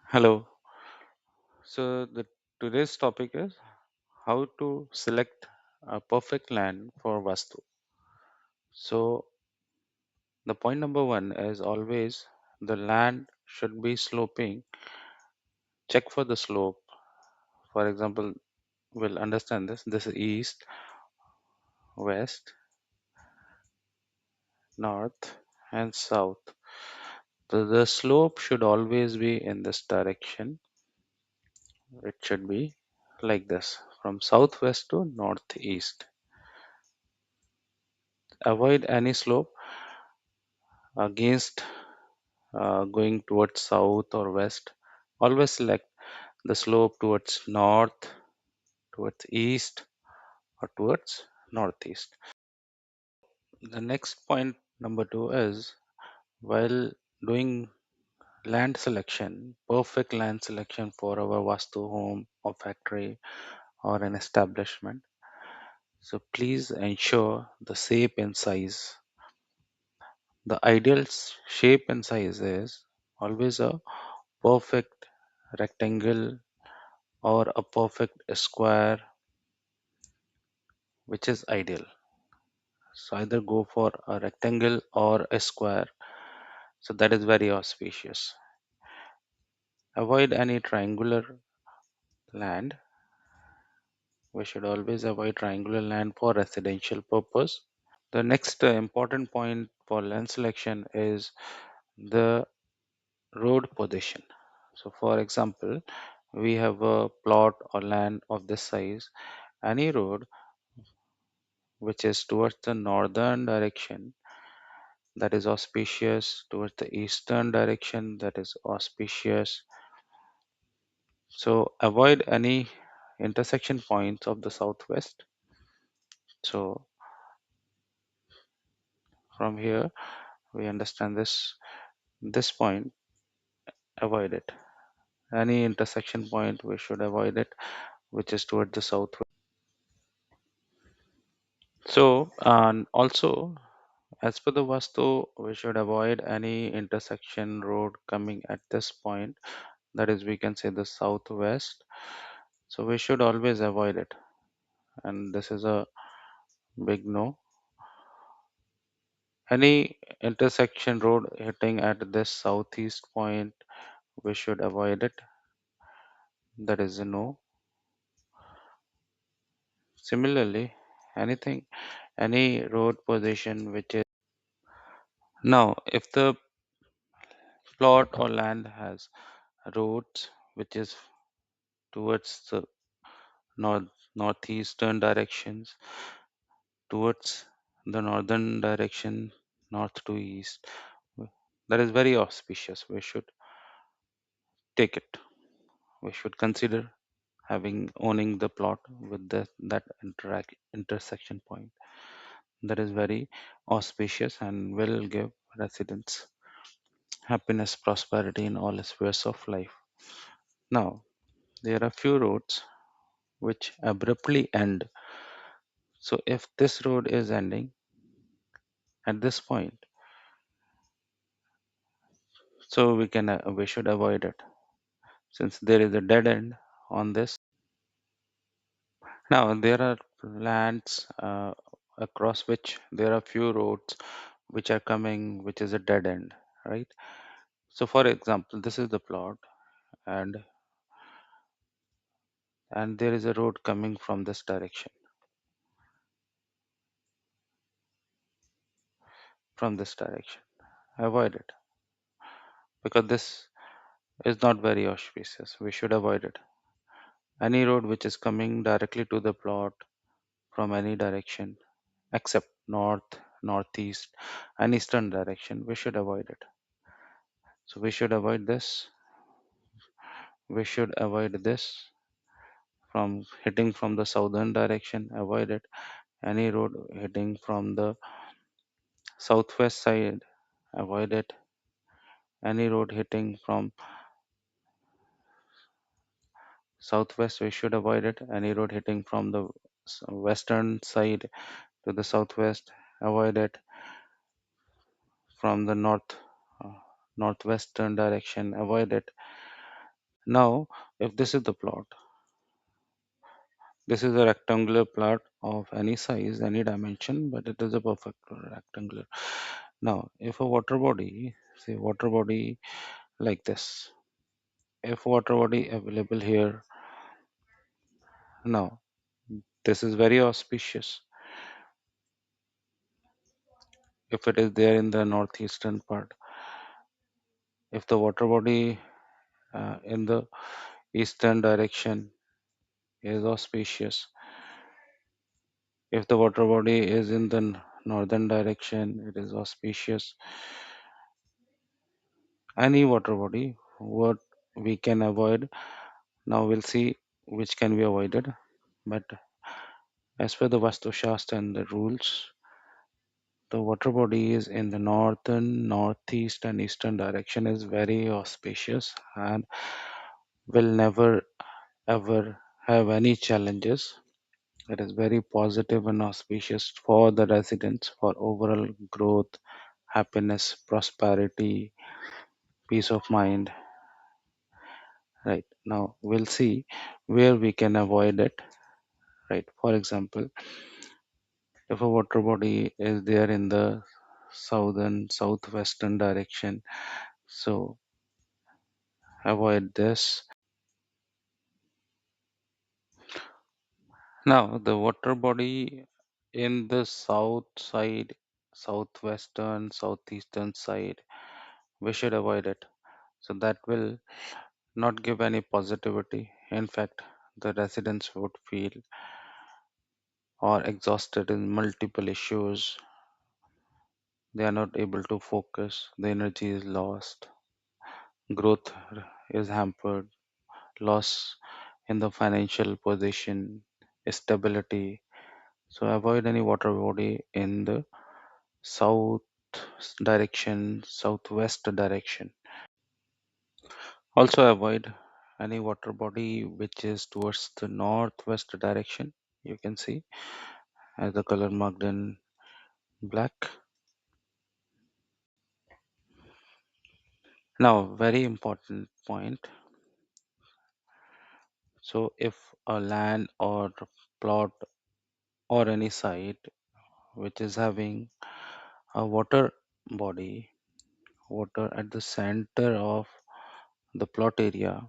Hello. Today's topic is how to select a perfect land for Vastu. So the point number one is always the land should be sloping. Check for the slope. For example, we'll understand this. This is east, west, north, and south. The slope should always be in this direction. It should be like this from southwest to northeast. Avoid any slope against going towards south or west. Always select the slope towards north, towards east, or towards northeast. The next point, number two, is while doing land selection, perfect land selection for our Vastu home or factory or an establishment. So please ensure the shape and size. The ideal shape and size is always a perfect rectangle or a perfect square, which is ideal. So either go for a rectangle or a square. So that is very auspicious. Avoid any triangular land. We should always avoid triangular land for residential purpose. The next important point for land selection is the road position. So for example, we have a plot or land of this size. Any road which is towards the northern direction, that is auspicious, towards the eastern direction, that is auspicious. So avoid any intersection points of the southwest. So from here we understand this point, avoid it. Any intersection point we should avoid it, which is toward the southwest. So and also as per the Vastu, we should avoid any intersection road coming at this point. That is, we can say the southwest. So we should always avoid it. And this is a big no. Any intersection road hitting at this southeast point, we should avoid it. That is a no. Similarly, any road position which is now, if the plot or land has roads which is towards the northeastern directions, towards the northern direction, north to east, that is very auspicious. We should take it. We should consider having owning the plot with that intersection point. That is very auspicious and will give residents happiness, prosperity in all spheres of life. Now, there are few roads which abruptly end. So, if this road is ending at this point, so we should avoid it since there is a dead end on this. Now, there are lands across which there are few roads which are coming, which is a dead end, right? So, for example, this is the plot, and there is a road coming from this direction, from this direction. Avoid it because this is not very auspicious. We should avoid it. Any road which is coming directly to the plot from any direction except north, northeast, and eastern direction, we should avoid it. So we should avoid this. We should avoid this from hitting from the southern direction. Avoid it. Any road hitting from the southwest side, avoid it. Any road hitting from southwest, we should avoid it. Any road hitting from the western side to the southwest, avoid it. From the northwestern direction, avoid it. Now, if this is the plot, this is a rectangular plot of any size, any dimension, but it is a perfect rectangular. Now, if a water body, say water body like this, if water body available here, now this is very auspicious. If it is there in the northeastern part, if the water body in the eastern direction is auspicious, if the water body is in the northern direction, it is auspicious. Any water body, what we can avoid. Now we'll see which can be avoided. But as per the Vastu Shastra and the rules, the water body is in the northern, northeast, and eastern direction is very auspicious and will never ever have any challenges. It is very positive and auspicious for the residents for overall growth, happiness, prosperity, peace of mind. Right now, we'll see where we can avoid it. Right, for example, if a water body is there in the southern, southwestern direction, so avoid this. Now, the water body in the south side, southwestern, southeastern side, we should avoid it. So that will not give any positivity. In fact, the residents would feel or exhausted in multiple issues. They are not able to focus. The energy is lost. Growth is hampered. Loss in the financial position, stability. So avoid any water body in the south direction, southwest direction. Also avoid any water body which is towards the northwest direction. You can see as the color marked in black. Now, very important point. So, if a land or plot or any site which is having a water body, water at the center of the plot area,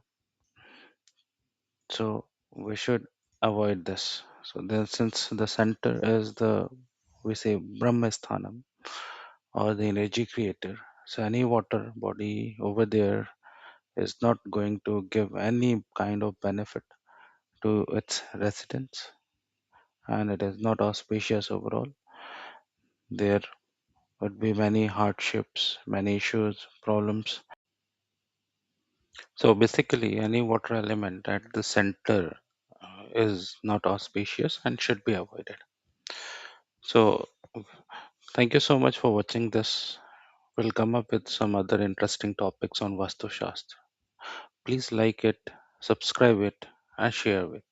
so we should avoid this. So, then since the center is the we say Brahmasthanam or the energy creator, so any water body over there is not going to give any kind of benefit to its residents and it is not auspicious overall. There would be many hardships, many issues, problems. So basically, any water element at the center is not auspicious and should be avoided. So thank you so much for watching this. We'll come up with some other interesting topics on Vastu Shastra. Please like it, subscribe it, and share it.